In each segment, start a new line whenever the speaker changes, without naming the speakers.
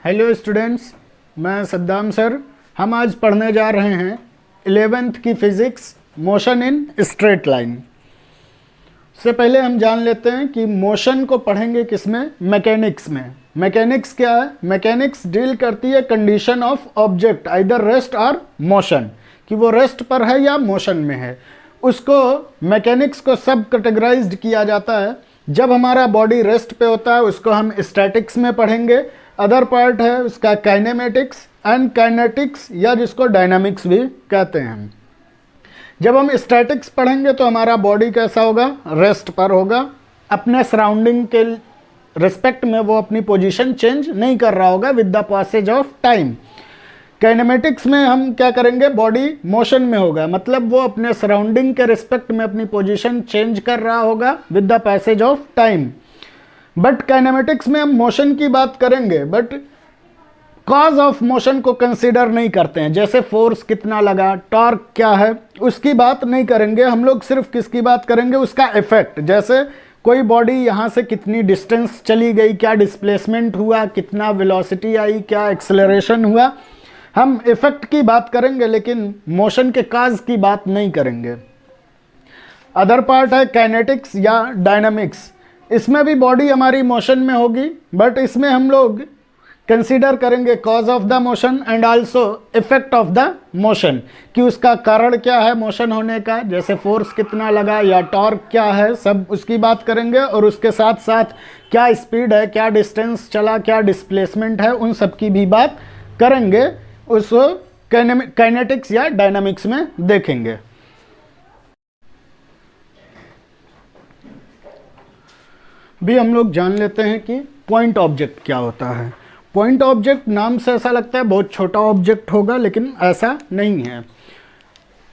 Hello students, मैं Saddam sir. हम आज पढ़ने जा रहे हैं 11th की physics, motion in straight line. से पहले हम जान लेते हैं कि मोशन को पढ़ेंगे किसमें, मैकेनिक्स में। मैकेनिक्स क्या है? मैकेनिक्स डील करती है condition of object either rest और मोशन, कि वो रेस्ट पर है या मोशन में है। उसको मैकेनिक्स को सब कैटेगराइज्ड किया जाता है। जब हमारा बॉडी रेस्ट पे होता है उसको हम स्टैटिक्स में पढ़ेंगे। अदर पार्ट है उसका काइनेमेटिक्स एंड काइनेटिक्स, या जिसको डायनामिक्स भी कहते हैं। जब हम स्टैटिक्स पढ़ेंगे तो हमारा बॉडी कैसा होगा? रेस्ट पर होगा। अपने सराउंडिंग के रिस्पेक्ट में वो अपनी पोजीशन चेंज नहीं कर रहा होगा with the passage of time. Kinematics में हम क्या करेंगे? बॉडी मोशन में होगा, मतलब वो अपने सराउंडिंग के रिस्पेक्ट में अपनी पोजीशन चेंज कर रहा होगा with the passage of time. But kinematics में हम मोशन की बात करेंगे, बट कॉज ऑफ मोशन को कंसीडर नहीं करते हैं। जैसे फोर्स कितना लगा, टॉर्क क्या है, उसकी बात नहीं करेंगे हम लोग। सिर्फ किसकी बात करेंगे? उसका इफेक्ट। जैसे कोई बॉडी यहाँ से कितनी डिस्टेंस चली गई, क्या डिस्प्लेसमेंट हुआ, कितना वेलोसिटी आई, क्या एक्सेलरेशन हुआ, हम इफेक्ट की बात करेंगे, लेकिन मोशन के काज की बात नहीं करेंगे। अदर पार्ट है काइनेटिक्स या डायनामिक्स। इसमें भी बॉडी हमारी मोशन में होगी, बट इसमें हम लोग कंसीडर करेंगे cause of the motion and also effect of the motion, कि उसका कारण क्या है मोशन होने का, जैसे फोर्स कितना लगा या टॉर्क क्या है, सब उसकी बात करेंगे। और उसके साथ साथ क्या स्पीड है, क्या डिस्टेंस चला, क्या डिस्प्लेसमेंट है, उन सब की भी बात करेंगे। उस काइनेटिक्स या डायनामिक्स में देखेंगे। भी हम लोग जान लेते हैं कि पॉइंट ऑब्जेक्ट क्या होता है। पॉइंट ऑब्जेक्ट नाम से ऐसा लगता है बहुत छोटा ऑब्जेक्ट होगा, लेकिन ऐसा नहीं है।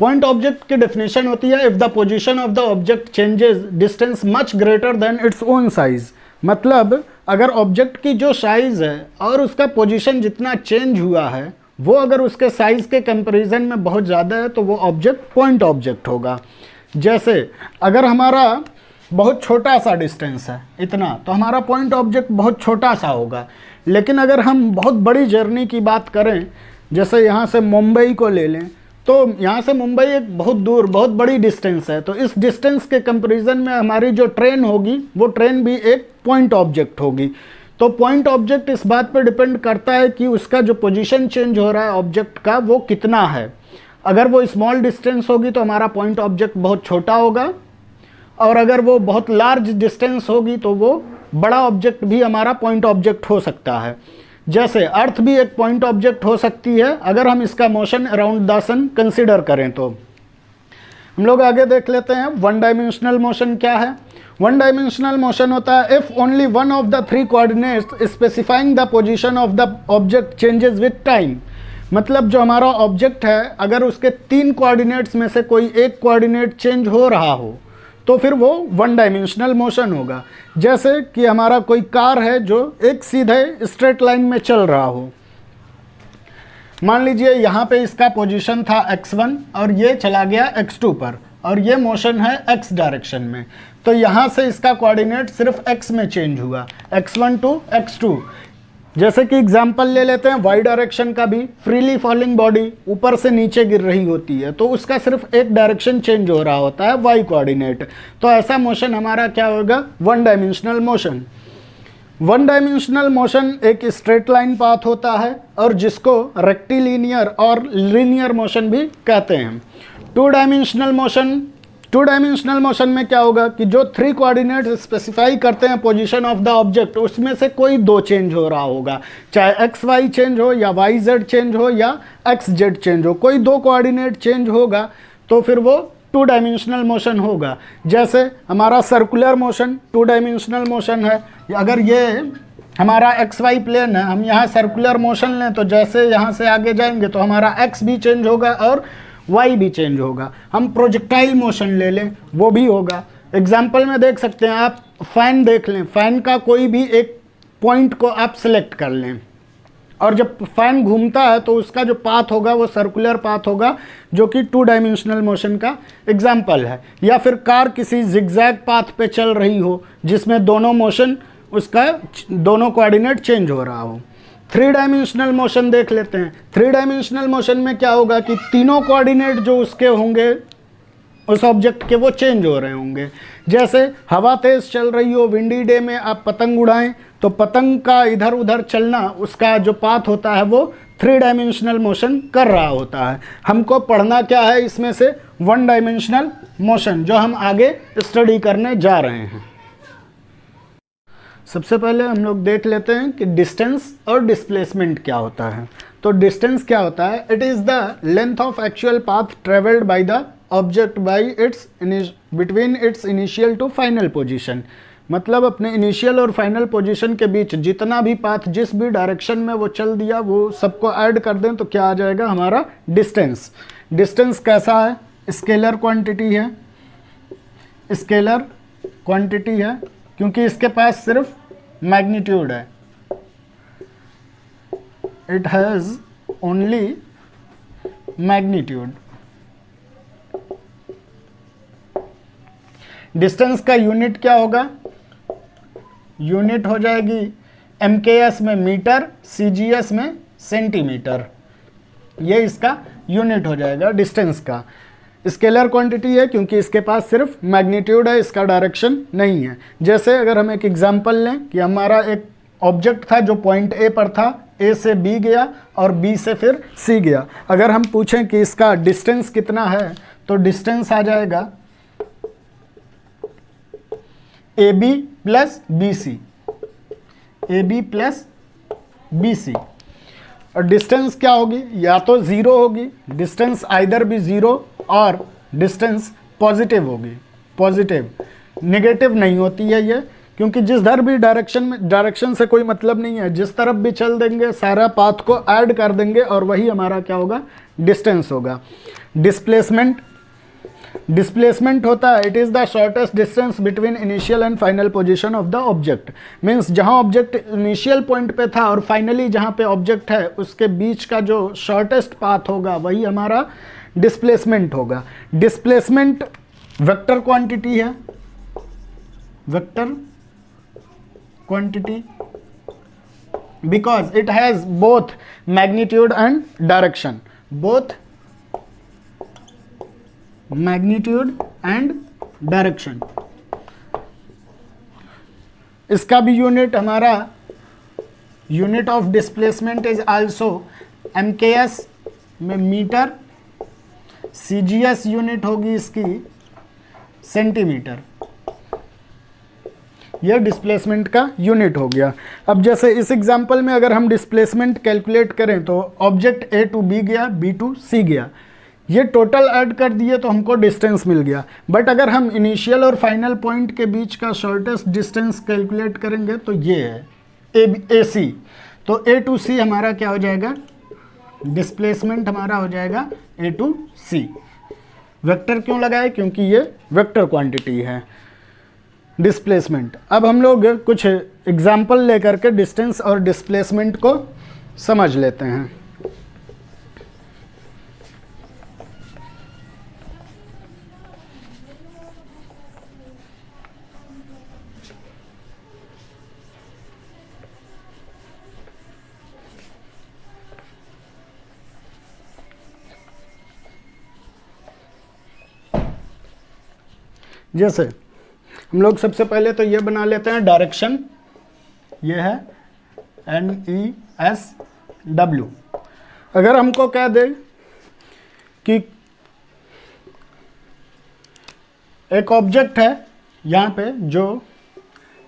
पॉइंट ऑब्जेक्ट की डेफिनेशन होती है if the position of the object changes distance much greater than its own size. मतलब अगर ऑब्जेक्ट की जो साइज है और उसका पोजीशन जितना चेंज हुआ है वो अगर उसके साइज के कंपैरिजन में बहुत ज़्यादा है तो वो ऑब्जेक्ट पॉइंट ऑब्जेक्ट होगा। जैसे अगर हमारा बहुत छोटा सा डिस्टेंस है इतना, तो हमारा पॉइंट ऑब्जेक्ट बहुत छोटा सा होगा। लेकिन अगर हम बहुत बड़ी जर्नी की बात करें, जैसे यहाँ से मुंबई को ले लें, तो यहाँ से मुंबई एक बहुत दूर बहुत बड़ी डिस्टेंस है, तो इस डिस्टेंस के कंपैरिजन में हमारी जो ट्रेन होगी वो ट्रेन भी एक पॉइंट ऑब्जेक्ट होगी। तो पॉइंट ऑब्जेक्ट इस बात पर डिपेंड करता है कि उसका जो पोजीशन चेंज हो रहा है ऑब्जेक्ट का वो कितना है। अगर वो स्मॉल डिस्टेंस होगी तो हमारा पॉइंट ऑब्जेक्ट बहुत छोटा होगा, और अगर वो बहुत लार्ज डिस्टेंस होगी तो वो बड़ा ऑब्जेक्ट भी हमारा पॉइंट ऑब्जेक्ट हो सकता है। जैसे अर्थ भी एक पॉइंट ऑब्जेक्ट हो सकती है अगर हम इसका motion around the sun consider करें। तो हम लोग आगे देख लेते हैं वन डायमेंशनल मोशन क्या है। वन डायमेंशनल मोशन होता है if only one of the three coordinates specifying the position of the object changes with time. मतलब जो हमारा ऑब्जेक्ट है अगर उसके 3 कोऑर्डिनेट्स में से कोई एक कोऑर्डिनेट चेंज हो रहा हो तो फिर वो वन डायमेंशनल मोशन होगा। जैसे कि हमारा कोई कार है जो एक सीधे स्ट्रेट लाइन में चल रहा हो। मान लीजिए यहाँ पे इसका पोजीशन था x1 और ये चला गया x2 पर, और ये मोशन है x डायरेक्शन में। तो यहाँ से इसका कोऑर्डिनेट सिर्फ x में चेंज हुआ, x1 टू x2। जैसे कि एग्जाम्पल ले लेते हैं y डायरेक्शन का भी। फ्रीली फॉलिंग बॉडी ऊपर से नीचे गिर रही होती है तो उसका सिर्फ एक डायरेक्शन चेंज हो रहा होता है y कोऑर्डिनेट। तो ऐसा मोशन हमारा क्या होगा? One dimensional motion. One dimensional motion एक स्ट्रेट लाइन पाथ होता है और जिसको रेक्टिलिनियर और लीनियर मोशन भी कहते हैं। टू डायमेंशनल मोशन में क्या होगा कि जो 3 कोऑर्डिनेट स्पेसिफाई करते हैं पोजीशन ऑफ द ऑब्जेक्ट, उसमें से कोई 2 चेंज हो रहा होगा, चाहे एक्स वाई चेंज हो या वाई जेड चेंज हो या एक्स जेड चेंज हो, कोई 2 कोऑर्डिनेट चेंज होगा तो फिर वो 2 डायमेंशनल मोशन होगा। जैसे हमारा सर्कुलर मोशन 2 डायमेंशनल मोशन है। अगर ये हमारा एक्स वाई प्लेन है, हम यहाँ सर्कुलर मोशन लें तो जैसे यहाँ से आगे जाएंगे तो हमारा एक्स भी चेंज होगा और वाई भी चेंज होगा। हम प्रोजेक्टाइल मोशन ले लें वो भी होगा। एग्जाम्पल में देख सकते हैं आप, फैन देख लें, फैन का कोई भी एक पॉइंट को आप सिलेक्ट कर लें और जब फैन घूमता है तो उसका जो पाथ होगा वो सर्कुलर पाथ होगा, जो कि 2 डायमेंशनल मोशन का एग्जाम्पल है। या फिर कार किसी जिगजैग पाथ पे चल रही हो जिसमें दोनों मोशन उसका दोनों कोऑर्डिनेट चेंज हो रहा हो, थ्री डायमेंशनल मोशन देख लेते हैं। थ्री डायमेंशनल मोशन में क्या होगा कि तीनों कोऑर्डिनेट जो उसके होंगे उस ऑब्जेक्ट के वो चेंज हो रहे होंगे। जैसे हवा तेज चल रही हो, विंडी डे में आप पतंग उड़ाएं तो पतंग का इधर उधर चलना, उसका जो पाथ होता है वो थ्री डायमेंशनल मोशन कर रहा होता है। हमको पढ़ना क्या है इसमें से, वन डायमेंशनल मोशन, जो हम आगे स्टडी करने जा रहे हैं। सबसे पहले हम लोग देख लेते हैं कि डिस्टेंस और डिस्प्लेसमेंट क्या होता है। तो डिस्टेंस क्या होता है, it is the length of actual path travelled by the object by its between its initial to final position. मतलब अपने इनिशियल और फाइनल पोजीशन के बीच जितना भी पाथ, जिस भी डायरेक्शन में वो चल दिया, वो सबको ऐड कर दें तो क्या आ जाएगा हमारा डिस्टेंस। डिस्टेंस कैसा है, स्केलर क्वांटिटी है, स्केलर क्वांटिटी है क्योंकि इसके पास सिर्फ मैग्नीट्यूड है, it has only magnitude. Distance का यूनिट क्या होगा, यूनिट हो जाएगी MKS में मीटर, CGS में सेंटीमीटर, ये इसका यूनिट हो जाएगा डिस्टेंस का। स्केलर क्वांटिटी है क्योंकि इसके पास सिर्फ मैग्नीट्यूड है, इसका डायरेक्शन नहीं है। जैसे अगर हम एक एग्जांपल लें कि हमारा एक ऑब्जेक्ट था जो पॉइंट A पर था, A से B गया और B से फिर C गया। अगर हम पूछें कि इसका डिस्टेंस कितना है तो डिस्टेंस आ जाएगा AB plus BC, AB plus BC। और डिस्टेंस क्या होगी, या तो ज़ीरो होगी, डिस्टेंस आइदर भी ज़ीरो, और डिस्टेंस पॉजिटिव होगी। पॉजिटिव, नेगेटिव नहीं होती है ये, क्योंकि जिधर भी डायरेक्शन से कोई मतलब नहीं है, जिस तरफ भी चल देंगे सारा पाथ को ऐड कर देंगे और वही हमारा क्या होगा, डिस्टेंस होगा। डिस्प्लेसमेंट होता है, it is the shortest distance between initial and final position of the object. Means जहाँ ऑब्जेक्ट इनिशियल पॉइंट पे था और फाइनली जहाँ पे ऑब्जेक्ट है उसके बीच का जो शॉर्टेस्ट पाथ होगा वही हमारा डिस्प्लेसमेंट होगा। डिस्प्लेसमेंट वेक्टर क्वांटिटी है, vector quantity because it has both magnitude and direction, both magnitude and direction. इसका भी यूनिट हमारा, unit of displacement is also MKS में मीटर, CGS यूनिट होगी इसकी सेंटीमीटर। यह डिस्प्लेसमेंट का यूनिट हो गया। अब जैसे इस एग्जांपल में अगर हम डिस्प्लेसमेंट कैलकुलेट करें तो ऑब्जेक्ट A टू B गया, B टू C गया, ये टोटल ऐड कर दिए तो हमको डिस्टेंस मिल गया। बट अगर हम इनिशियल और फाइनल पॉइंट के बीच का शॉर्टेस्ट डिस्टेंस कैलकुलेट करेंगे तो ये है AC। तो A टू C हमारा क्या हो जाएगा, डिस्प्लेसमेंट हमारा हो जाएगा A टू C। वेक्टर क्यों लगाए, क्योंकि ये वेक्टर क्वांटिटी है डिस्प्लेसमेंट। अब हम लोग कुछ एग्जाम्पल लेकर के डिस्टेंस और डिस्प्लेसमेंट को समझ लेते हैं। जैसे हम लोग सबसे पहले तो ये बना लेते हैं डायरेक्शन, ये है NESW। अगर हमको कह दे कि एक ऑब्जेक्ट है यहाँ पे जो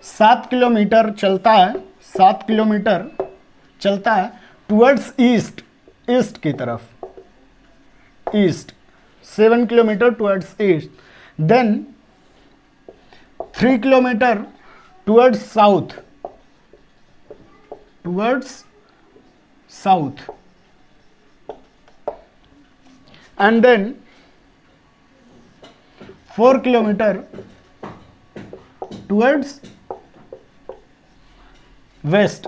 7 किलोमीटर चलता है, 7 किलोमीटर चलता है टुवर्ड्स ईस्ट, ईस्ट की तरफ, east 7 kilometre towards east, then 3 kilometre towards south, and then 4 kilometre towards west.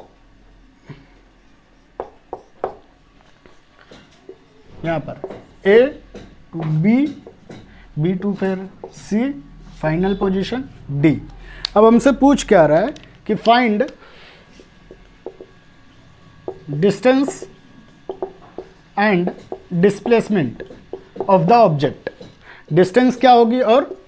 यहां पर A to B, B to फिर C, फाइनल पोजीशन D। अब हमसे पूछ क्या रहा है कि find distance and displacement of the object. Distance क्या होगी और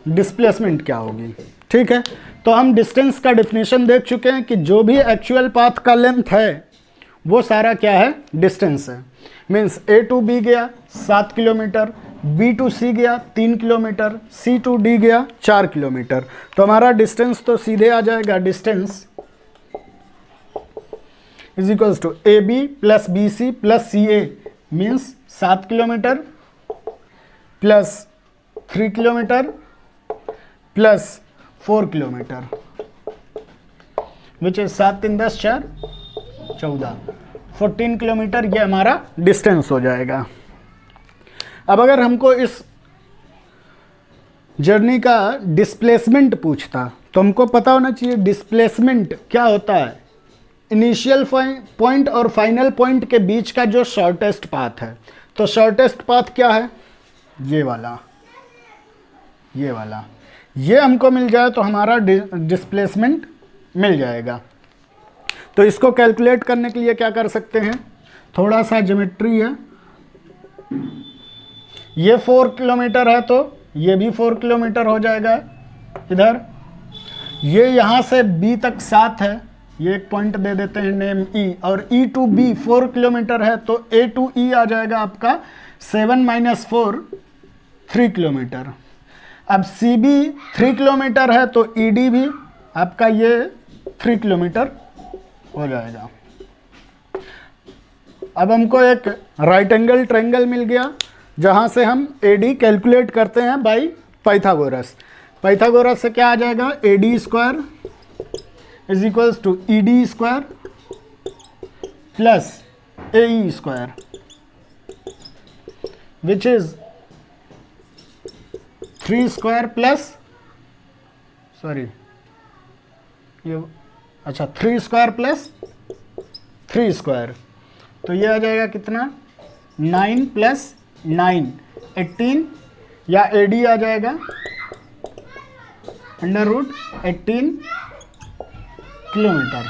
डिस्प्लेसमेंट क्या होगी, ठीक है। तो हम डिस्टेंस का डिफिनेशन देख चुके हैं कि जो भी एक्चुअल पाथ का लेंथ है वो सारा क्या है, डिस्टेंस है। मीन्स ए टू बी गया 7 किलोमीटर, बी टू सी गया 3 किलोमीटर, सी टू डी गया 4 किलोमीटर। तो हमारा डिस्टेंस तो सीधे आ जाएगा, distance is equals to A B plus B C plus C A, means 7 kilometre plus 3 kilometre plus 4 kilometre, which is 7 3 10 4 14, 14 kilometre ये हमारा डिस्टेंस हो जाएगा। अब अगर हमको इस जर्नी का डिस्प्लेसमेंट पूछता तो हमको पता होना चाहिए डिस्प्लेसमेंट क्या होता है। इनिशियल पॉइंट और फाइनल पॉइंट के बीच का जो शॉर्टेस्ट पाथ है। तो शॉर्टेस्ट पाथ क्या है, ये वाला, ये वाला, ये हमको मिल जाए तो हमारा डिस्प्लेसमेंट मिल जाएगा। तो इसको कैलकुलेट करने के लिए क्या कर सकते हैं, थोड़ा सा ज्योमेट्री है। ये 4 किलोमीटर है तो ये भी 4 किलोमीटर हो जाएगा इधर। ये यहाँ से B तक 7 है, ये एक पॉइंट दे देते हैं नेम E, और E टू B 4 किलोमीटर है तो A टू E आ जाएगा आपका 7 - 4 3 किलोमीटर। अब CB 3 किलोमीटर है तो ED भी आपका ये 3 किलोमीटर हो जाएगा। अब हमको एक राइट एंगल ट्रायंगल मिल गया जहाँ से हम AD कैलकुलेट करते हैं बाय पाइथागोरस। पाइथागोरस से क्या आ जाएगा, AD square is equals to ED square plus AE square, which is 3 square plus, sorry ये, अच्छा 3 स्क्वायर प्लस 3 स्क्वायर, तो ये आ जाएगा कितना, 9 प्लस 9 18, या AD आ जाएगा √18 किलोमीटर।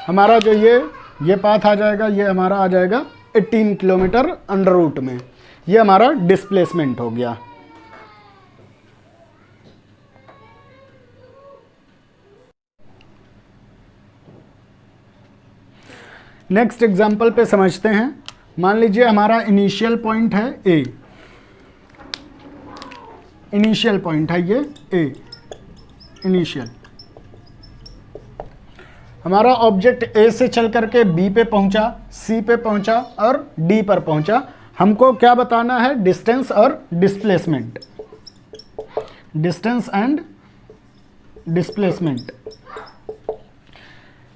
हमारा जो ये पाथ आ जाएगा, ये हमारा आ जाएगा 18 किलोमीटर √ में। ये हमारा डिस्प्लेसमेंट हो गया। नेक्स्ट एग्जाम्पल पे समझते हैं। मान लीजिए हमारा इनिशियल पॉइंट है ए, इनिशियल पॉइंट है ये ए, इनिशियल। हमारा ऑब्जेक्ट ए से चल करके बी पे पहुंचा, सी पे पहुंचा और डी पर पहुंचा। हमको क्या बताना है, डिस्टेंस और डिस्प्लेसमेंट, डिस्टेंस एंड डिस्प्लेसमेंट।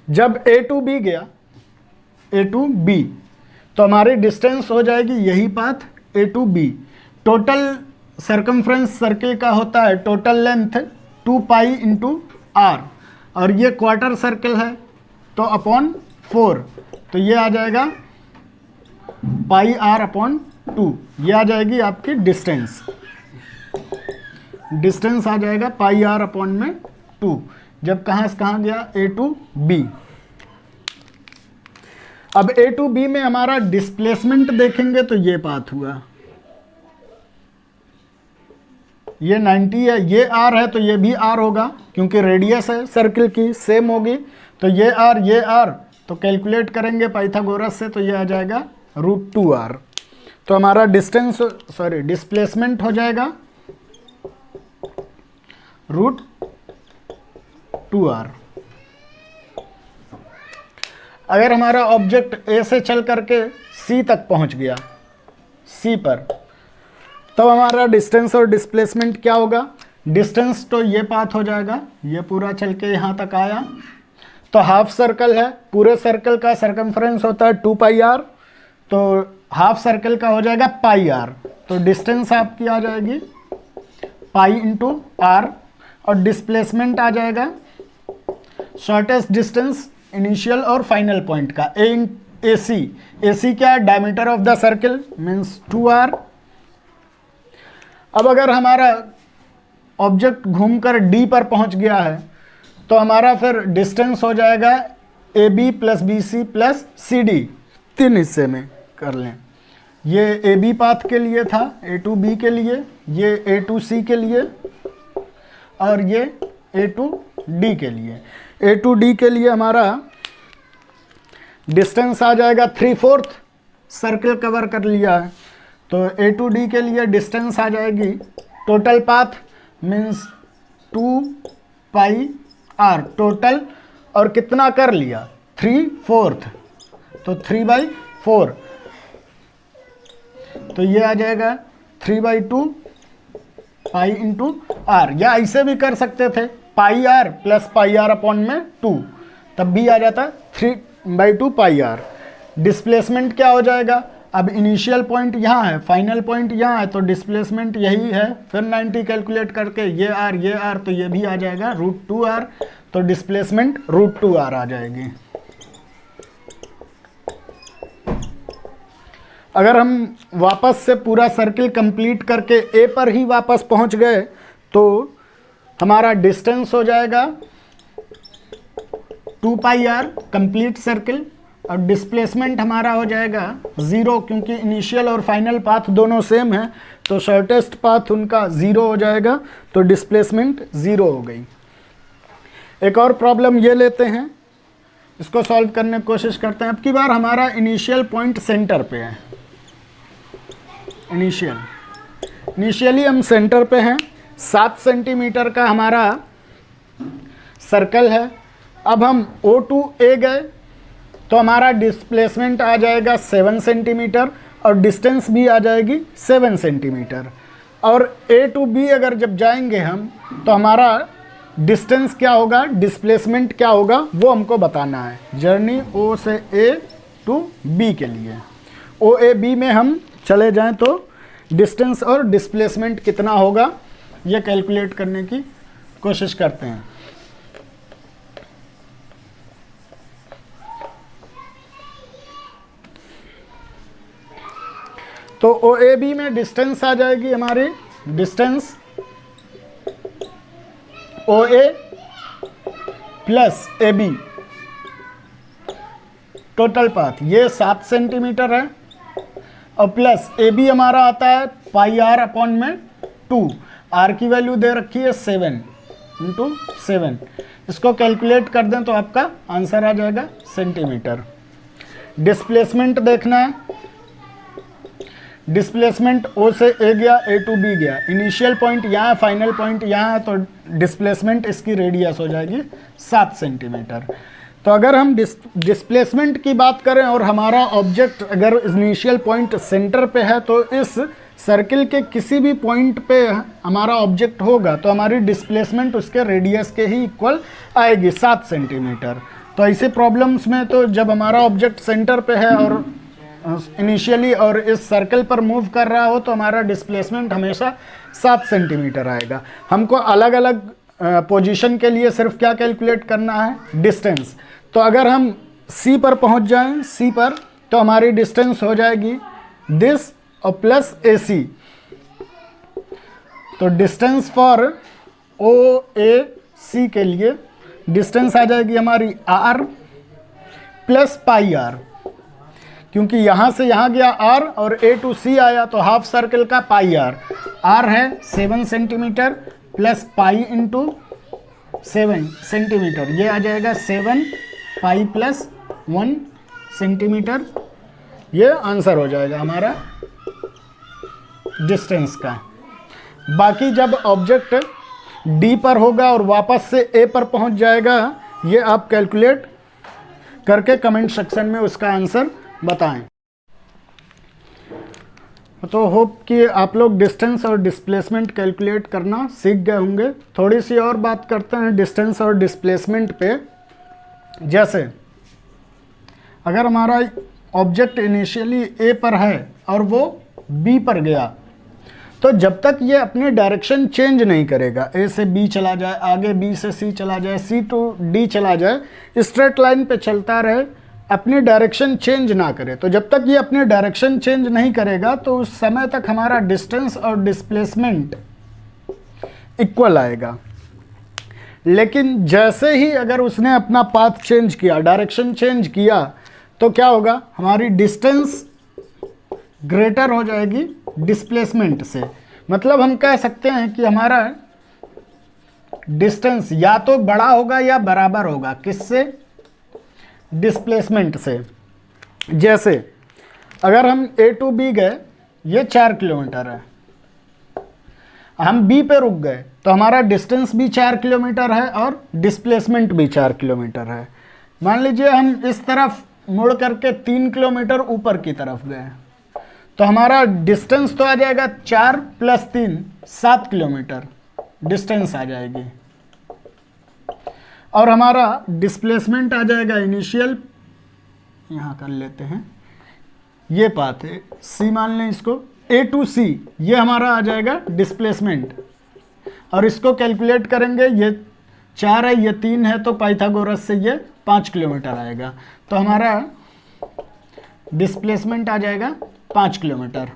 जब ए टू बी गया, ए टू बी, तो हमारी डिस्टेंस हो जाएगी यही path A to B. Total circumference circle का होता है total length 2 pi into r, और ये क्वार्टर सर्किल है तो अपॉन 4, तो ये आ जाएगा पाई r अपॉन 2। ये आ जाएगी आपकी डिस्टेंस, डिस्टेंस आ जाएगा पाई r अपॉन में 2। जब कहाँ से कहाँ गया, ए टू बी। अब ए टू बी में हमारा डिस्प्लेसमेंट देखेंगे तो ये पाथ हुआ, ये 90 है, ये r है तो ये भी r होगा क्योंकि रेडियस है सर्किल की सेम होगी। तो ये r तो कैलकुलेट करेंगे पाइथागोरस से, तो ये आ जाएगा √2r। तो हमारा डिस्प्लेसमेंट हो जाएगा √2r। अगर हमारा ऑब्जेक्ट ए से चल करके सी तक पहुंच गया, सी पर, तब हमारा डिस्टेंस और डिस्प्लेसमेंट क्या होगा। डिस्टेंस तो ये पाथ हो जाएगा, ये पूरा चल के यहाँ तक आया तो हाफ सर्कल है, पूरे सर्कल का सरकमफ्रेंस होता है 2 पाई r, तो हाफ सर्कल का हो जाएगा पाई r। तो डिस्टेंस आपकी आ जाएगी पाई इंटू r, और डिस्प्लेसमेंट आ जाएगा शॉर्टेस्ट डिस्टेंस इनिशियल और फाइनल पॉइंट का ए सी क्या है, diameter of the circle means 2r। अब अगर हमारा ऑब्जेक्ट घूमकर डी पर पहुंच गया है तो हमारा फिर डिस्टेंस हो जाएगा A B plus B C plus C D 3 हिस्से में कर लें। ये ए बी पाथ के लिए था, ए टू बी के लिए, ये ए टू सी के लिए, और ये ए टू डी के लिए। ए टू डी के लिए हमारा डिस्टेंस आ जाएगा 3/4, सर्कल कवर कर लिया है, तो ए टू डी के लिए डिस्टेंस आ जाएगी, total path means 2 pi R total, और कितना कर लिया 3/4, तो 3/4, तो ये आ जाएगा 3/2 पाई इंटू आर, या ऐसे भी कर सकते थे pi r plus pi r upon में 2, तब भी आ जाता 3/2 पाई आर। डिस्प्लेसमेंट क्या हो जाएगा, अब इनिशियल पॉइंट यहाँ है, फाइनल पॉइंट यहाँ है, तो डिस्प्लेसमेंट यही है, फिर 90 कैलकुलेट करके ये आर, तो ये भी आ जाएगा √2r, तो डिस्प्लेसमेंट √2r आ जाएगी। अगर हम वापस से पूरा सर्किल कंप्लीट करके ए पर ही वापस पहुंच गए तो हमारा डिस्टेंस हो जाएगा 2 पाई आर कंप्लीट सर्किल, और डिस्प्लेसमेंट हमारा हो जाएगा 0, क्योंकि इनिशियल और फाइनल पाथ दोनों सेम है, तो शॉर्टेस्ट पाथ उनका 0 हो जाएगा, तो डिस्प्लेसमेंट 0 हो गई। एक और प्रॉब्लम ये लेते हैं, इसको सॉल्व करने की कोशिश करते हैं। अब की बार हमारा इनिशियल पॉइंट सेंटर पे है, इनिशियली हम सेंटर पे हैं, 7 सेंटीमीटर का हमारा सर्कल है। अब हम O टू A गए तो हमारा डिस्प्लेसमेंट आ जाएगा 7 सेंटीमीटर, और डिस्टेंस भी आ जाएगी 7 सेंटीमीटर, और A टू B अगर जब जाएंगे हम तो हमारा डिस्टेंस क्या होगा, डिस्प्लेसमेंट क्या होगा, वो हमको बताना है। जर्नी O से A टू B के लिए OAB में हम चले जाएं तो डिस्टेंस और डिस्प्लेसमेंट कितना होगा ये कैलकुलेट करने की कोशिश करते हैं। तो OAB में डिस्टेंस आ जाएगी हमारी, distance OA plus AB, total path ये 7 सेंटीमीटर है, और प्लस AB हमारा आता है पाई आर अपॉन में 2, आर की वैल्यू दे रखी है 7 इंटू 7, इसको कैलकुलेट कर दें तो आपका आंसर आ जाएगा सेंटीमीटर। डिस्प्लेसमेंट देखना है, डिस्प्लेसमेंट O से A गया, A टू B गया, इनिशियल पॉइंट यहाँ है, फाइनल पॉइंट यहाँ है, तो डिस्प्लेसमेंट इसकी रेडियस हो जाएगी 7 सेंटीमीटर। तो अगर हम डिस्प्लेसमेंट की बात करें और हमारा ऑब्जेक्ट अगर इनिशियल पॉइंट सेंटर पे है, तो इस सर्किल के किसी भी पॉइंट पे हमारा ऑब्जेक्ट होगा तो हमारी डिस्प्लेसमेंट उसके रेडियस के ही इक्वल आएगी 7 सेंटीमीटर। तो ऐसे प्रॉब्लम्स में तो जब हमारा ऑब्जेक्ट सेंटर पे है और इनिशियली और इस सर्कल पर मूव कर रहा हो तो हमारा डिस्प्लेसमेंट हमेशा 7 सेंटीमीटर आएगा। हमको अलग अलग पोजीशन के लिए सिर्फ क्या कैलकुलेट करना है, डिस्टेंस। तो अगर हम C पर पहुंच जाएं, C पर, तो हमारी डिस्टेंस हो जाएगी दिस और प्लस AC, तो डिस्टेंस फॉर OAC के लिए डिस्टेंस आ जाएगी हमारी R प्लस पाई आर, क्योंकि यहाँ से यहाँ गया R और A टू C आया तो हाफ सर्कल का पाई आर, R है 7 centimetre plus pi into 7 centimetre, ये आ जाएगा 7 पाई प्लस 1 सेंटीमीटर, ये आंसर हो जाएगा हमारा डिस्टेंस का। बाकी जब ऑब्जेक्ट D पर होगा और वापस से A पर पहुंच जाएगा, ये आप कैलकुलेट करके कमेंट सेक्शन में उसका आंसर बताएं। तो होप कि आप लोग डिस्टेंस और डिस्प्लेसमेंट कैलकुलेट करना सीख गए होंगे। थोड़ी सी और बात करते हैं डिस्टेंस और डिस्प्लेसमेंट पे। जैसे अगर हमारा ऑब्जेक्ट इनिशियली A पर है और वो B पर गया, तो जब तक ये अपनी डायरेक्शन चेंज नहीं करेगा, A से B चला जाए, आगे B से C चला जाए, C टू D चला जाए, स्ट्रेट लाइन पे चलता रहे, अपनी डायरेक्शन चेंज ना करे, तो जब तक ये अपनी डायरेक्शन चेंज नहीं करेगा तो उस समय तक हमारा डिस्टेंस और डिस्प्लेसमेंट इक्वल आएगा। लेकिन जैसे ही अगर उसने अपना पाथ चेंज किया, डायरेक्शन चेंज किया, तो क्या होगा, हमारी डिस्टेंस ग्रेटर हो जाएगी डिस्प्लेसमेंट से। मतलब हम कह सकते हैं कि हमारा डिस्टेंस या तो बड़ा होगा या बराबर होगा, किससे, डिस्प्लेसमेंट से। जैसे अगर हम A टू B गए, ये 4 किलोमीटर है, हम B पे रुक गए तो हमारा डिस्टेंस भी 4 किलोमीटर है और डिस्प्लेसमेंट भी 4 किलोमीटर है। मान लीजिए हम इस तरफ मुड़ करके 3 किलोमीटर ऊपर की तरफ गए, तो हमारा डिस्टेंस तो आ जाएगा 4 + 3 7 किलोमीटर डिस्टेंस आ जाएगी, और हमारा डिस्प्लेसमेंट आ जाएगा इनिशियल, यहाँ कर लेते हैं, ये पाथ है C मान लें इसको, A टू C, ये हमारा आ जाएगा डिस्प्लेसमेंट, और इसको कैलकुलेट करेंगे, ये 4 है, ये 3 है, तो पाइथागोरस से ये 5 किलोमीटर आएगा, तो हमारा डिस्प्लेसमेंट आ जाएगा 5 किलोमीटर।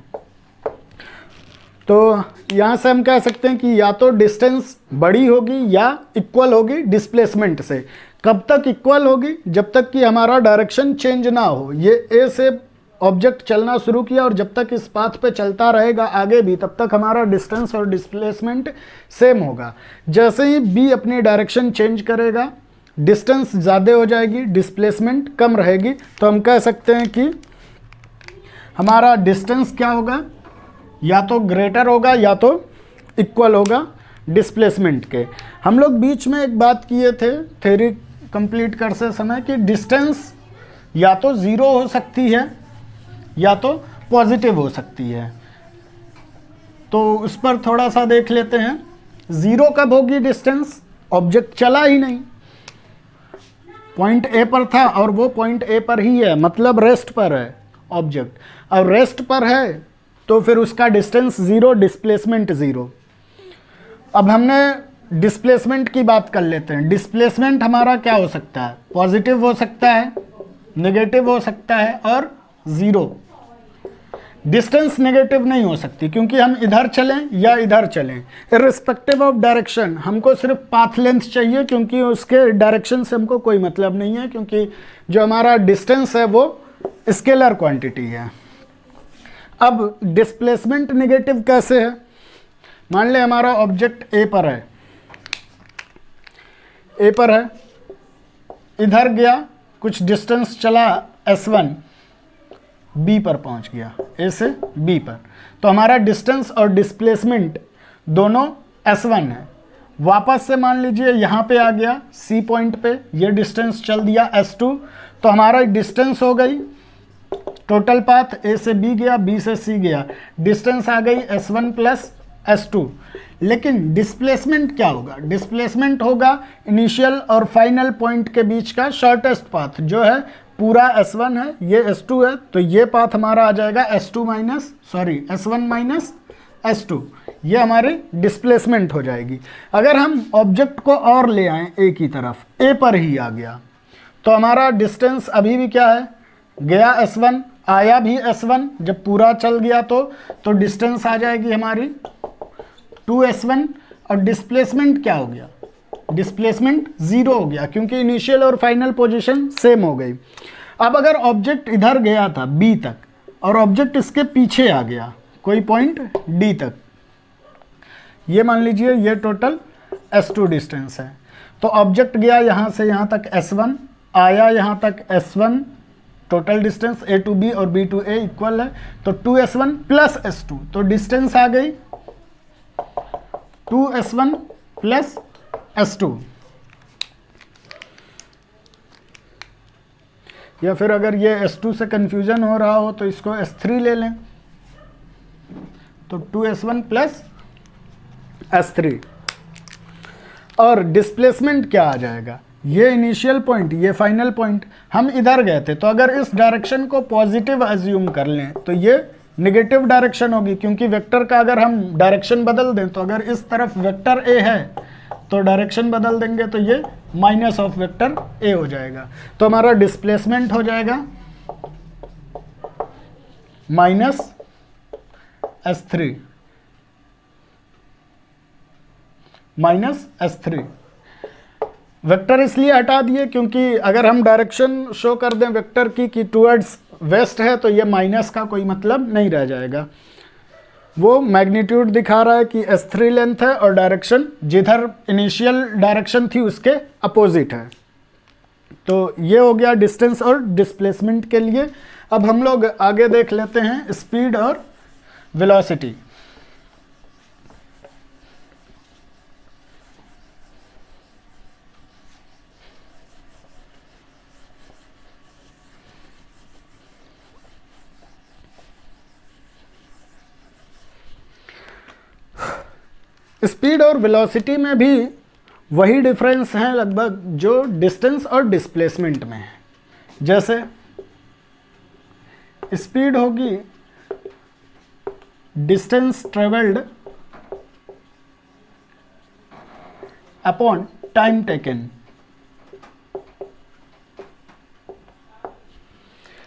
तो यहाँ से हम कह सकते हैं कि या तो डिस्टेंस बड़ी होगी या इक्वल होगी डिस्प्लेसमेंट से। कब तक इक्वल होगी, जब तक कि हमारा डायरेक्शन चेंज ना हो। ये ए से ऑब्जेक्ट चलना शुरू किया और जब तक इस पाथ पे चलता रहेगा आगे भी, तब तक हमारा डिस्टेंस और डिस्प्लेसमेंट सेम होगा। जैसे ही बी अपनी डायरेक्शन चेंज करेगा, डिस्टेंस ज़्यादा हो जाएगी, डिस्प्लेसमेंट कम रहेगी, तो हम कह सकते हैं कि हमारा डिस्टेंस क्या होगा, या तो ग्रेटर होगा या तो इक्वल होगा डिस्प्लेसमेंट के। हम लोग बीच में एक बात किए थे थ्योरी कंप्लीट करते समय कि डिस्टेंस या तो ज़ीरो हो सकती है या तो पॉजिटिव हो सकती है, तो उस पर थोड़ा सा देख लेते हैं। ज़ीरो कब होगी डिस्टेंस, ऑब्जेक्ट चला ही नहीं, पॉइंट ए पर था और वो पॉइंट ए पर ही है, मतलब रेस्ट पर है ऑब्जेक्ट, और रेस्ट पर है तो फिर उसका डिस्टेंस ज़ीरो, डिस्प्लेसमेंट ज़ीरो। अब हमने डिस्प्लेसमेंट की बात कर लेते हैं। डिस्प्लेसमेंट हमारा क्या हो सकता है, पॉजिटिव हो सकता है, नेगेटिव हो सकता है और ज़ीरो। डिस्टेंस नेगेटिव नहीं हो सकती, क्योंकि हम इधर चलें या इधर चलें, इर्रिस्पेक्टिव ऑफ डायरेक्शन हमको सिर्फ पाथ लेंथ चाहिए, क्योंकि उसके डायरेक्शन से हमको कोई मतलब नहीं है, क्योंकि जो हमारा डिस्टेंस है वो स्केलर क्वांटिटी है। अब डिस्प्लेसमेंट नेगेटिव कैसे है, मान लें हमारा ऑब्जेक्ट ए पर है, ए पर है, इधर गया, कुछ डिस्टेंस चला S1, बी पर पहुंच गया, ए से बी पर, तो हमारा डिस्टेंस और डिस्प्लेसमेंट दोनों S1 है। वापस से मान लीजिए यहाँ पे आ गया सी पॉइंट पे, ये डिस्टेंस चल दिया S2, तो हमारा डिस्टेंस हो गई टोटल पाथ, ए से बी गया, बी से सी गया, डिस्टेंस आ गई S1 + S2। लेकिन डिस्प्लेसमेंट क्या होगा, डिस्प्लेसमेंट होगा इनिशियल और फाइनल पॉइंट के बीच का शॉर्टेस्ट पाथ, जो है पूरा S1 है, ये S2 है, तो ये पाथ हमारा आ जाएगा S1 - S2, ये हमारी डिस्प्लेसमेंट हो जाएगी। अगर हम ऑब्जेक्ट को और ले आएँ ए की तरफ, ए पर ही आ गया, तो हमारा डिस्टेंस अभी भी क्या है, गया S1, आया भी S1, जब पूरा चल गया तो डिस्टेंस आ जाएगी हमारी 2S1, और डिस्प्लेसमेंट क्या हो गया, डिस्प्लेसमेंट ज़ीरो हो गया, क्योंकि इनिशियल और फाइनल पोजीशन सेम हो गई। अब अगर ऑब्जेक्ट इधर गया था B तक और ऑब्जेक्ट इसके पीछे आ गया कोई पॉइंट D तक, ये मान लीजिए ये टोटल S2 डिस्टेंस है, तो ऑब्जेक्ट गया यहाँ से यहाँ तक S1, आया यहाँ तक S1, total distance A to B और B टू A इक्वल है, तो 2S1 + S2, तो डिस्टेंस आ गई 2S1 + S2। या फिर अगर ये S2 से कंफ्यूजन हो रहा हो तो इसको S3 ले लें, तो 2S1 + S3। और डिस्प्लेसमेंट क्या आ जाएगा, ये इनिशियल पॉइंट, ये फाइनल पॉइंट, हम इधर गए थे, तो अगर इस डायरेक्शन को पॉजिटिव अज्यूम कर लें तो ये नेगेटिव डायरेक्शन होगी, क्योंकि वेक्टर का अगर हम डायरेक्शन बदल दें, तो अगर इस तरफ वेक्टर ए है तो डायरेक्शन बदल देंगे तो ये माइनस ऑफ वेक्टर ए हो जाएगा, तो हमारा डिस्प्लेसमेंट हो जाएगा -S3। वेक्टर इसलिए हटा दिए क्योंकि अगर हम डायरेक्शन शो कर दें वेक्टर की कि टुवर्ड्स वेस्ट है तो ये माइनस का कोई मतलब नहीं रह जाएगा। वो मैग्नीट्यूड दिखा रहा है कि S3 लेंथ है और डायरेक्शन जिधर इनिशियल डायरेक्शन थी उसके अपोजिट है। तो ये हो गया डिस्टेंस और डिस्प्लेसमेंट के लिए। अब हम लोग आगे देख लेते हैं स्पीड और वेलोसिटी। स्पीड और वेलोसिटी में भी वही डिफरेंस है लगभग जो डिस्टेंस और डिस्प्लेसमेंट में है। जैसे स्पीड होगी distance travelled upon time taken.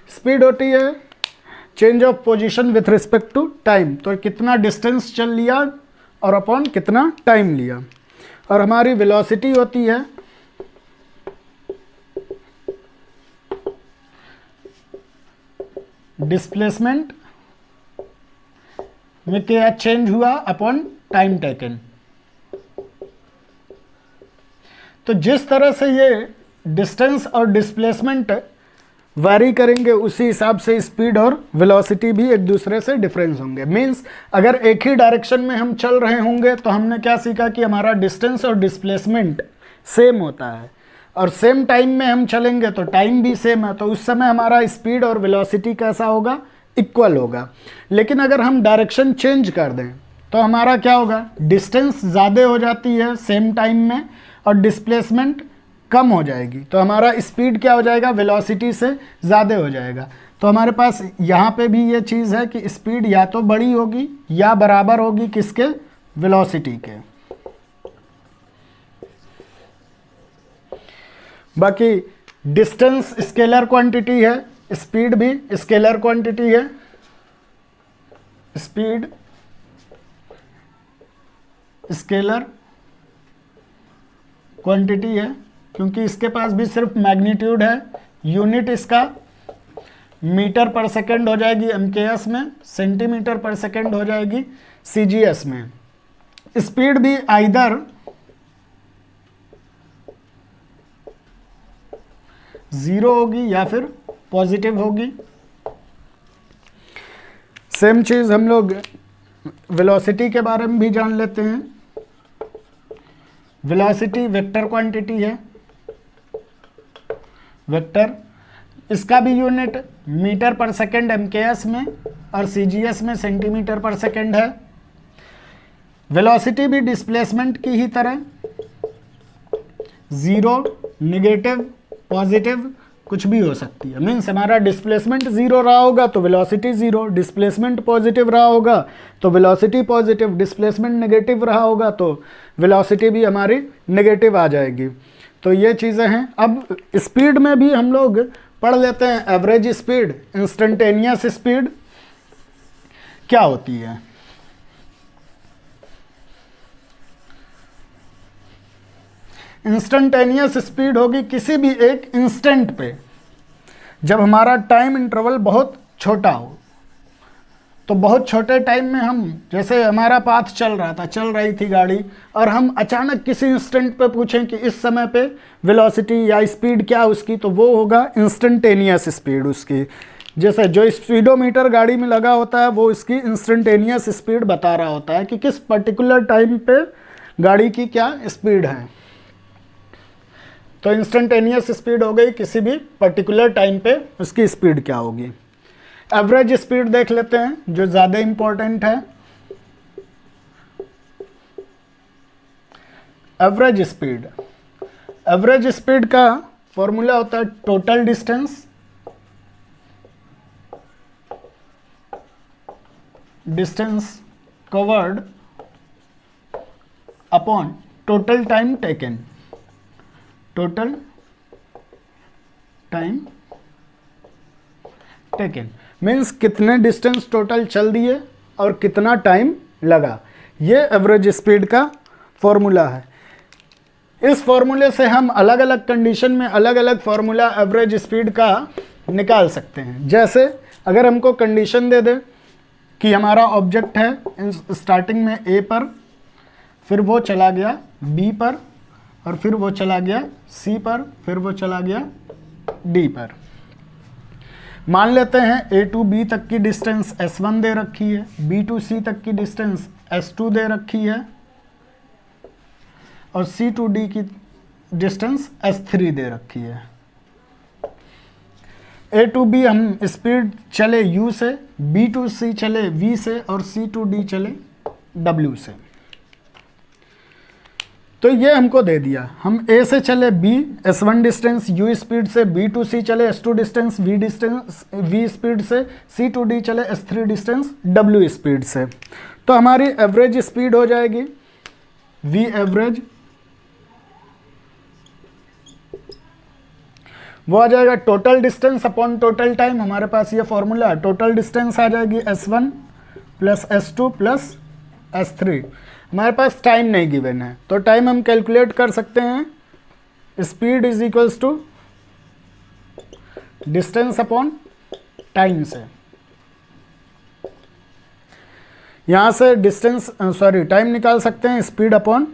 Speed होती है change of position with respect to time, तो कितना डिस्टेंस चल लिया और अपॉन कितना टाइम लिया। और हमारी वेलोसिटी होती है डिस्प्लेसमेंट में क्या चेंज हुआ अपॉन टाइम टेकन। तो जिस तरह से ये डिस्टेंस और डिस्प्लेसमेंट वैरी करेंगे उसी हिसाब से स्पीड और वेलोसिटी भी एक दूसरे से डिफरेंस होंगे। मींस अगर एक ही डायरेक्शन में हम चल रहे होंगे तो हमने क्या सीखा कि हमारा डिस्टेंस और डिस्प्लेसमेंट सेम होता है, और सेम टाइम में हम चलेंगे तो टाइम भी सेम है, तो उस समय हमारा स्पीड और वेलोसिटी कैसा होगा, इक्वल होगा। लेकिन अगर हम डायरेक्शन चेंज कर दें तो हमारा क्या होगा, डिस्टेंस ज़्यादा हो जाती है सेम टाइम में और डिस्प्लेसमेंट कम हो जाएगी, तो हमारा स्पीड क्या हो जाएगा, वेलोसिटी से ज़्यादा हो जाएगा। तो हमारे पास यहाँ पे भी ये चीज़ है कि स्पीड या तो बड़ी होगी या बराबर होगी किसके, वेलोसिटी के। बाकी डिस्टेंस स्केलर क्वांटिटी है, स्पीड भी स्केलर क्वांटिटी है। स्पीड स्केलर क्वांटिटी है क्योंकि इसके पास भी सिर्फ मैग्नीट्यूड है। यूनिट इसका मीटर पर सेकंड हो जाएगी MKS में, सेंटीमीटर पर सेकंड हो जाएगी CGS में। स्पीड भी आइदर 0 होगी या फिर पॉजिटिव होगी। सेम चीज़ हम लोग वेलोसिटी के बारे में भी जान लेते हैं। वेलोसिटी वेक्टर क्वांटिटी है, वेक्टर इसका भी यूनिट मीटर पर सेकंड MKS में और CGS में सेंटीमीटर पर सेकंड है। वेलोसिटी भी डिस्प्लेसमेंट की ही तरह 0, नेगेटिव, पॉजिटिव कुछ भी हो सकती है। मीन्स हमारा डिस्प्लेसमेंट 0 रहा होगा तो वेलोसिटी 0, डिस्प्लेसमेंट पॉजिटिव रहा होगा तो वेलोसिटी पॉजिटिव, डिस्प्लेसमेंट नेगेटिव रहा होगा तो वेलोसिटी भी हमारी नेगेटिव आ जाएगी। तो ये चीज़ें हैं। अब स्पीड में भी हम लोग पढ़ लेते हैं एवरेज स्पीड, इंस्टेंटेनियस स्पीड क्या होती है। इंस्टेंटेनियस स्पीड होगी किसी भी एक इंस्टेंट पे जब हमारा टाइम इंटरवल बहुत छोटा हो। तो बहुत छोटे टाइम में हम, जैसे हमारा पाथ चल रहा था, चल रही थी गाड़ी, और हम अचानक किसी इंस्टेंट पे पूछें कि इस समय पे वेलोसिटी या स्पीड क्या उसकी, तो वो होगा इंस्टेंटेनियस स्पीड उसकी। जैसे जो स्पीडोमीटर गाड़ी में लगा होता है वो इसकी इंस्टेंटेनियस स्पीड बता रहा होता है कि किस पर्टिकुलर टाइम पे गाड़ी की क्या स्पीड है। तो इंस्टेंटेनियस स्पीड हो गई किसी भी पर्टिकुलर टाइम पे उसकी स्पीड क्या होगी। एवरेज स्पीड देख लेते हैं जो ज़्यादा इंपॉर्टेंट है। एवरेज स्पीड, एवरेज स्पीड का फॉर्मूला होता है total distance covered upon total time taken, total time taken means कितने डिस्टेंस टोटल चल दिए और कितना टाइम लगा। ये एवरेज स्पीड का फॉर्मूला है। इस फॉर्मूले से हम अलग अलग कंडीशन में अलग अलग फॉर्मूला एवरेज स्पीड का निकाल सकते हैं। जैसे अगर हमको कंडीशन दे दे कि हमारा ऑब्जेक्ट है स्टार्टिंग में ए पर, फिर वो चला गया बी पर, और फिर वो चला गया सी पर, फिर वो चला गया डी पर। मान लेते हैं ए टू बी तक की डिस्टेंस S1 दे रखी है, बी टू सी तक की डिस्टेंस S2 दे रखी है, और सी टू डी की डिस्टेंस S3 दे रखी है। ए टू बी हम स्पीड चले U से, बी टू सी चले V से, और सी टू डी चले W से। तो ये हमको दे दिया। हम A से चले B S1 distance U speed से, B टू C चले S2 डिस्टेंस V स्पीड से, C टू D चले S3 डिस्टेंस W स्पीड से। तो हमारी एवरेज स्पीड हो जाएगी V एवरेज, वो आ जाएगा total distance upon total time. हमारे पास ये फॉर्मूला है, टोटल डिस्टेंस आ जाएगी S1 plus S2 plus S3। हमारे पास टाइम नहीं गिवन है, तो टाइम हम कैलकुलेट कर सकते हैं। Speed is equals to distance upon time से। यहां से टाइम निकाल सकते हैं। स्पीड अपॉन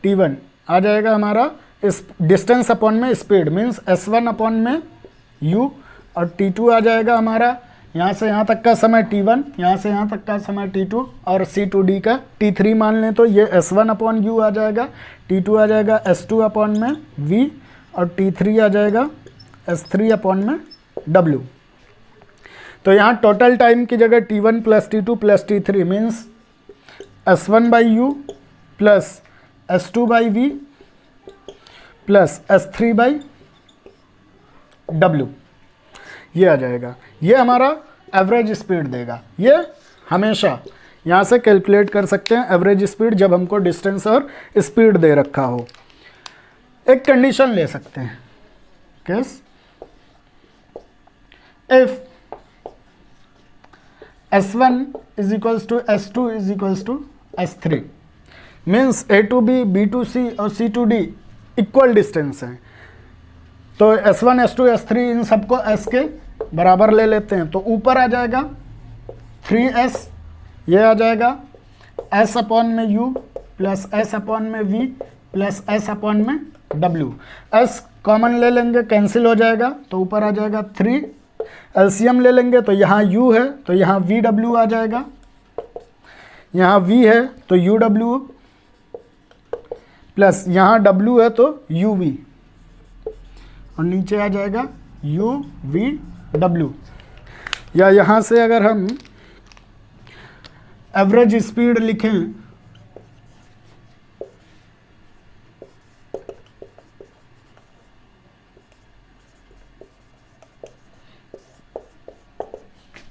T1 आ जाएगा हमारा, इस डिस्टेंस अपॉन में स्पीड मीन्स S1 अपॉन में U, और T2 आ जाएगा हमारा यहाँ से यहाँ तक का समय T1, यहाँ से यहाँ तक का समय T2, और C2D का T3 मान लें तो ये S1 अपॉन U आ जाएगा, T2 आ जाएगा S2 अपॉन में V, और T3 आ जाएगा S3 अपॉन में W। तो यहाँ टोटल टाइम की जगह T1 plus T2 plus T3 means S1 by U plus S2 by V plus S3 by W, ये आ जाएगा। ये हमारा एवरेज स्पीड देगा। ये हमेशा यहाँ से कैलकुलेट कर सकते हैं एवरेज स्पीड, जब हमको डिस्टेंस और स्पीड दे रखा हो। एक कंडीशन ले सकते हैं, case if S1 is equals to S2 is equals to S3 means A to B, B to C और C to D equal distance है। तो S1 S2 S3 इन सबको S के बराबर ले लेते हैं। तो ऊपर आ जाएगा 3S, ये आ जाएगा S अपॉन में U प्लस S अपॉन में V प्लस S अपॉन में W। S कॉमन ले लेंगे, कैंसिल हो जाएगा, तो ऊपर आ जाएगा 3। एलसीएम ले लेंगे तो यहाँ U है तो यहाँ VW आ जाएगा, यहाँ V है तो UW प्लस यहाँ W है तो UV, और नीचे आ जाएगा UVW। या यहाँ से अगर हम एवरेज स्पीड लिखें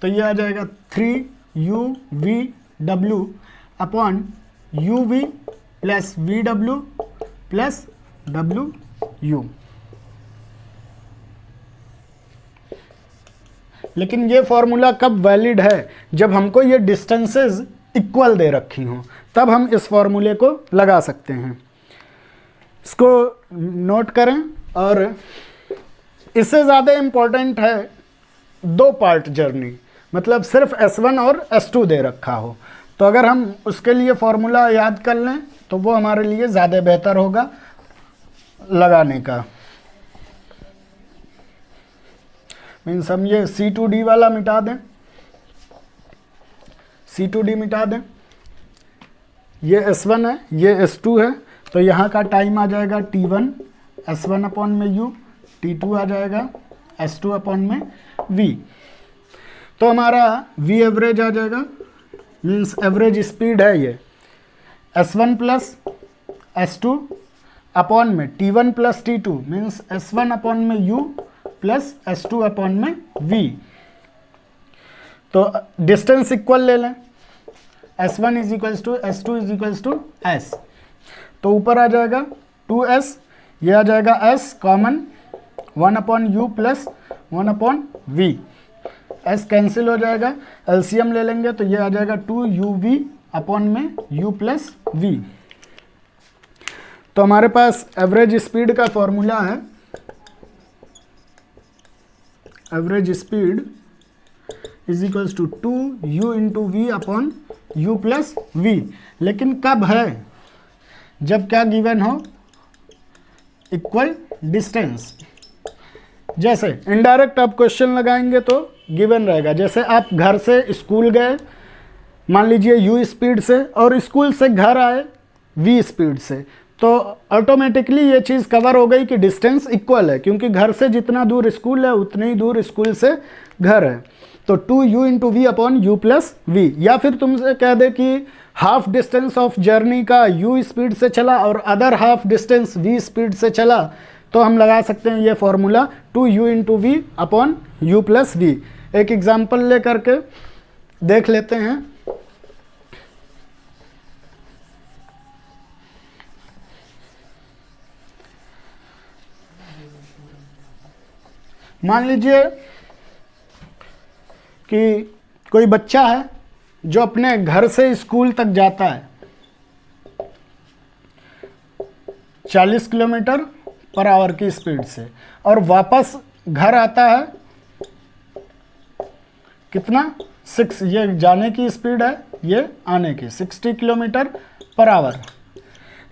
तो ये आ जाएगा 3UVW upon UV plus VW plus WU। लेकिन ये फॉर्मूला कब वैलिड है? जब हमको ये डिस्टेंसेस इक्वल दे रखी हों, तब हम इस फॉर्मूले को लगा सकते हैं। इसको नोट करें। और इससे ज़्यादा इम्पोर्टेंट है 2 पार्ट जर्नी, मतलब सिर्फ S1 और S2 दे रखा हो, तो अगर हम उसके लिए फॉर्मूला याद कर लें तो वो हमारे लिए ज़्यादा बेहतर होगा लगाने का। मीन्स हम ये C2D वाला मिटा दें, C2D मिटा दें, ये S1 है, ये S2 है, तो यहाँ का टाइम आ जाएगा T1 S1 अपॉन में U, T2 आ जाएगा S2 अपॉन में V। तो हमारा V एवरेज आ जाएगा, मीन्स एवरेज स्पीड है ये S1 प्लस S2 अपॉन में T1 plus T2 means S1 upon में U प्लस S2 अपॉन में V। तो डिस्टेंस इक्वल ले लें, S1 is equals to S2 is equals to S। तो ऊपर आ जाएगा 2S, ये आ जाएगा S common 1 upon U plus 1 upon V। S cancel हो जाएगा, एलसीएम ले लेंगे तो ये आ जाएगा 2UV अपॉन में U प्लस V। तो हमारे पास एवरेज स्पीड का फॉर्मूला है, average speed is equals to 2u into V upon U plus V. लेकिन कब है? जब क्या गिवन हो? Equal distance. जैसे इनडायरेक्ट आप क्वेश्चन लगाएंगे तो गिवन रहेगा, जैसे आप घर से स्कूल गए मान लीजिए u स्पीड से और स्कूल से घर आए v स्पीड से, तो ऑटोमेटिकली ये चीज़ कवर हो गई कि डिस्टेंस इक्वल है, क्योंकि घर से जितना दूर स्कूल है उतनी ही दूर स्कूल से घर है। तो 2u into V upon U plus V. या फिर तुमसे कह दे कि हाफ डिस्टेंस ऑफ जर्नी का u स्पीड से चला और other half distance v speed से चला, तो हम लगा सकते हैं ये formula 2u into V upon U plus V. एक एग्जाम्पल ले करके देख लेते हैं। मान लीजिए कि कोई बच्चा है जो अपने घर से स्कूल तक जाता है 40 किलोमीटर पर आवर की स्पीड से और वापस घर आता है कितना 6, ये जाने की स्पीड है, ये आने की 60 किलोमीटर पर आवर।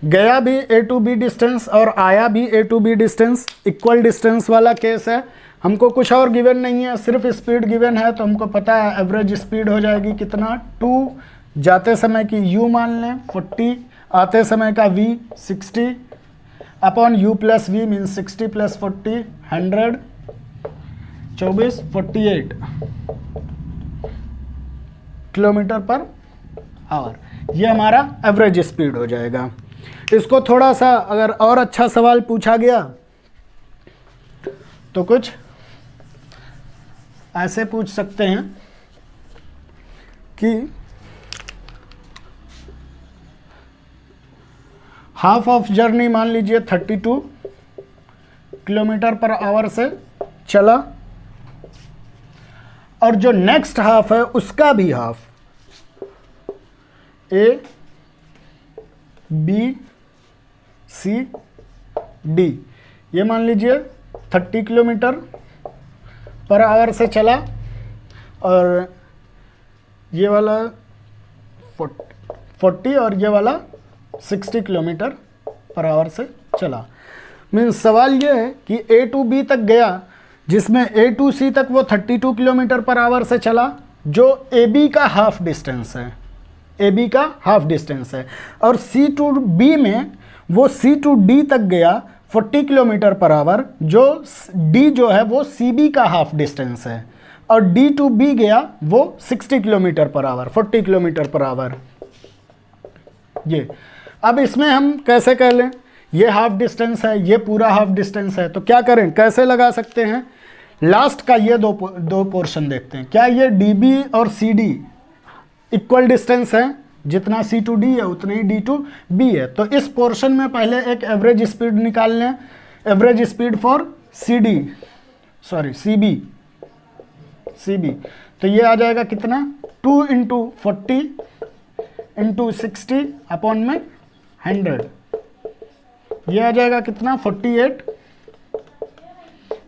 गया भी ए टू बी डिस्टेंस और आया भी A to B distance, equal distance वाला केस है। हमको कुछ और गिवन नहीं है, सिर्फ स्पीड गिवन है, तो हमको पता है एवरेज स्पीड हो जाएगी कितना 2, जाते समय की u मान लें 40, आते समय का v 60 upon u plus V mean 60 plus 40 100, 24 48 kilometre per hour. ये हमारा एवरेज स्पीड हो जाएगा। इसको थोड़ा सा अगर और अच्छा सवाल पूछा गया तो कुछ ऐसे पूछ सकते हैं कि हाफ ऑफ जर्नी मान लीजिए 32 किलोमीटर पर आवर से चला और जो नेक्स्ट हाफ है उसका भी half A B C D, ये मान लीजिए 30 किलोमीटर पर आवर से चला और ये वाला 40 और ये वाला 60 किलोमीटर पर आवर से चला। मीन्स सवाल ये है कि ए टू बी तक गया, जिसमें ए टू सी तक वो 32 किलोमीटर पर आवर से चला, जो ए बी का हाफ डिस्टेंस है, ए बी का हाफ डिस्टेंस है, और सी टू बी में वो सी टू डी तक गया 40 किलोमीटर पर आवर, जो डी जो है वो सी बी का हाफ डिस्टेंस है, और डी टू बी गया वो 60 kilometre per our 40 kilometre per hour. ये अब इसमें हम कैसे कर लें, ये हाफ डिस्टेंस है, ये पूरा हाफ डिस्टेंस है, तो क्या करें, कैसे लगा सकते हैं? लास्ट का ये दो पोर्शन देखते हैं। क्या ये डी बी और सी डी इक्वल डिस्टेंस है? जितना सी टू डी है उतना ही डी टू बी है। तो इस पोर्शन में पहले एक एवरेज स्पीड निकाल लें, average speed for C D, sorry C B. तो ये आ जाएगा कितना 2 इंटू 40 इंटू 60 अपॉन में 100, ये आ जाएगा कितना 48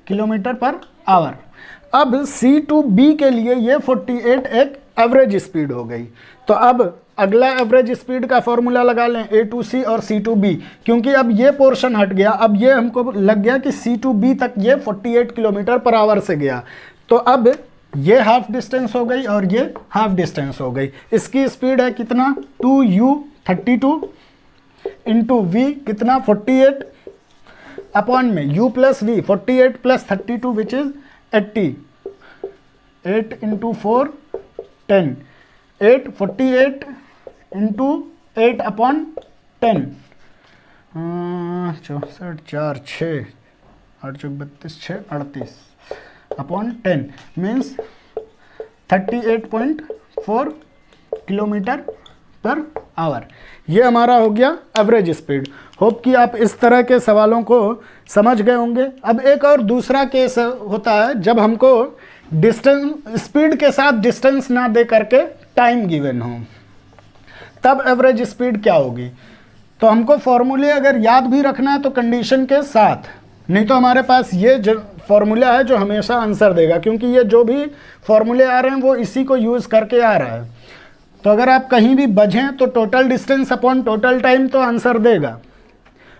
किलोमीटर पर आवर। अब सी टू बी के लिए ये 48 एक एवरेज स्पीड हो गई। तो अब अगला एवरेज स्पीड का फॉर्मूला लगा लें ए टू सी और सी टू बी, क्योंकि अब ये पोर्शन हट गया, अब ये हमको लग गया कि सी टू बी तक ये 48 किलोमीटर पर आवर से गया। तो अब ये हाफ डिस्टेंस हो गई और ये हाफ डिस्टेंस हो गई। इसकी स्पीड है कितना 2u 32 इंटू वी कितना 48 अपॉन में u plus V 48 plus 32 which is 80, 8 into 4 10, 8 48 into 8 upon 10, 64 4 6 8 चौक 32 6 38 upon 10 means 38.4 kilometre per hour. ये हमारा हो गया एवरेज स्पीड। होप कि आप इस तरह के सवालों को समझ गए होंगे। अब एक और दूसरा केस होता है जब हमको डिस्टेंस स्पीड के साथ डिस्टेंस ना दे करके टाइम गिवन हो, तब एवरेज स्पीड क्या होगी। तो हमको फॉर्मूले अगर याद भी रखना है तो कंडीशन के साथ, नहीं तो हमारे पास ये फॉर्मूला है जो हमेशा आंसर देगा, क्योंकि ये जो भी फॉर्मूले आ रहे हैं वो इसी को यूज़ करके आ रहा है। तो अगर आप कहीं भी बझें तो total distance upon total time तो आंसर देगा।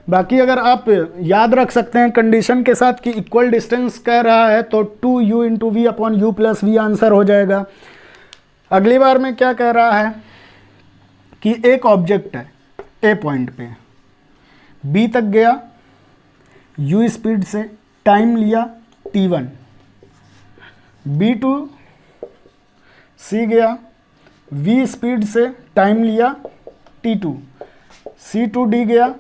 बाकी अगर आप याद रख सकते हैं कंडीशन के साथ कि इक्वल डिस्टेंस कह रहा है तो 2u into V upon U plus V answer हो जाएगा। अगली बार में क्या कह रहा है कि एक ऑब्जेक्ट है ए पॉइंट पे, बी तक गया u स्पीड से, टाइम लिया t1, बी टू सी गया v स्पीड से, टाइम लिया t2, सी टू डी गया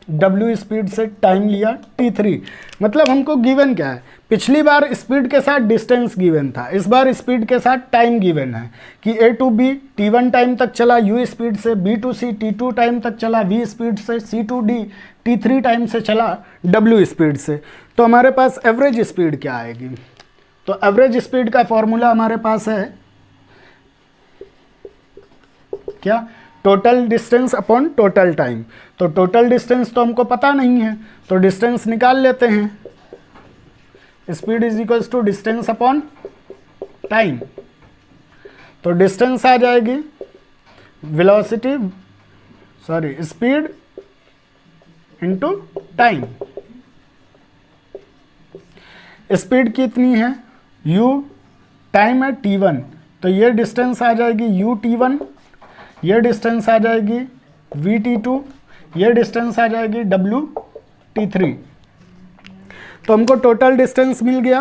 w स्पीड से, टाइम लिया t3। मतलब हमको गिवन क्या है, पिछली बार स्पीड के साथ डिस्टेंस गिवन था, इस बार स्पीड के साथ टाइम गिवन है कि a to b t1 time तक चला u स्पीड से, b to c t2 time तक चला v स्पीड से, c to d t3 time से चला w स्पीड से। तो हमारे पास एवरेज स्पीड क्या आएगी, तो एवरेज स्पीड का फॉर्मूला हमारे पास है क्या, total distance upon total time. तो टोटल डिस्टेंस तो हमको पता नहीं है, तो डिस्टेंस निकाल लेते हैं, speed is equals to distance upon time. तो डिस्टेंस आ जाएगी velocity, sorry speed into time. Speed कितनी है u, टाइम है t1, तो ये डिस्टेंस आ जाएगी u t1, ये डिस्टेंस आ जाएगी v t2, ये डिस्टेंस आ जाएगी w t3। तो हमको टोटल डिस्टेंस मिल गया।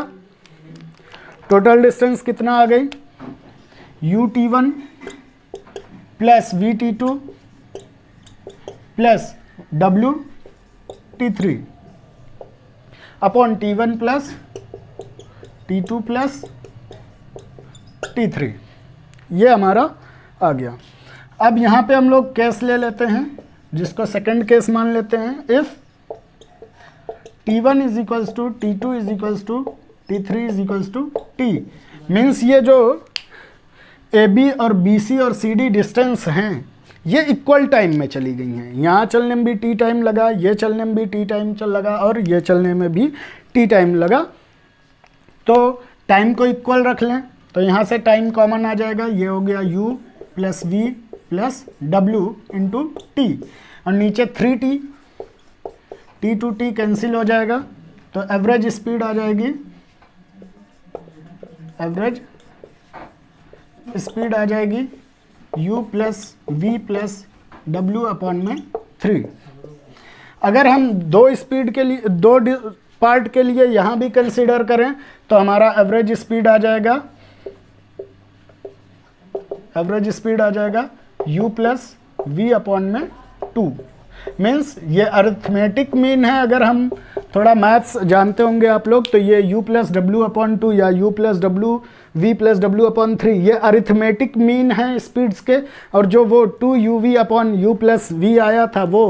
टोटल डिस्टेंस कितना आ गई, u t1 plus v t2 plus w t3 upon t1 plus t2 plus t3, ये हमारा आ गया। अब यहाँ पे हम लोग केस ले लेते हैं, जिसको सेकंड केस मान लेते हैं। If t1 is equals to t2 is equals to t3 is equals to t, means ये जो AB और BC और CD डिस्टेंस हैं ये इक्वल टाइम में चली गई हैं। यहाँ चलने में भी t टाइम लगा, ये चलने में भी t टाइम चल लगा, और ये चलने में भी t टाइम लगा। तो टाइम को इक्वल रख लें, तो यहाँ से टाइम कॉमन आ जाएगा, ये हो गया u plus v plus w into T, और नीचे 3t, t to t cancel हो जाएगा, तो एवरेज स्पीड आ जाएगी, एवरेज स्पीड आ जाएगी u plus v plus w upon में 3। अगर हम दो स्पीड के लिए, दो पार्ट के लिए यहाँ भी कंसीडर करें तो हमारा एवरेज स्पीड आ जाएगा, एवरेज स्पीड आ जाएगा u प्लस v अपॉन में 2। मीन्स ये अरिथमेटिक मीन है, अगर हम थोड़ा मैथ्स जानते होंगे आप लोग, तो ये u प्लस डब्ल्यू अपॉन 2 या u plus W v plus W upon 3 ये अरिथमेटिक मीन है स्पीड्स के, और जो वो 2uv upon u plus v आया था वो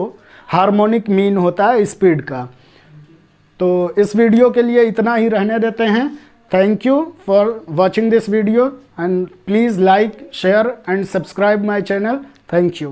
हार्मोनिक मीन होता है स्पीड का। तो इस वीडियो के लिए इतना ही रहने देते हैं। Thank you for watching this video and please like, share and subscribe my channel. Thank you.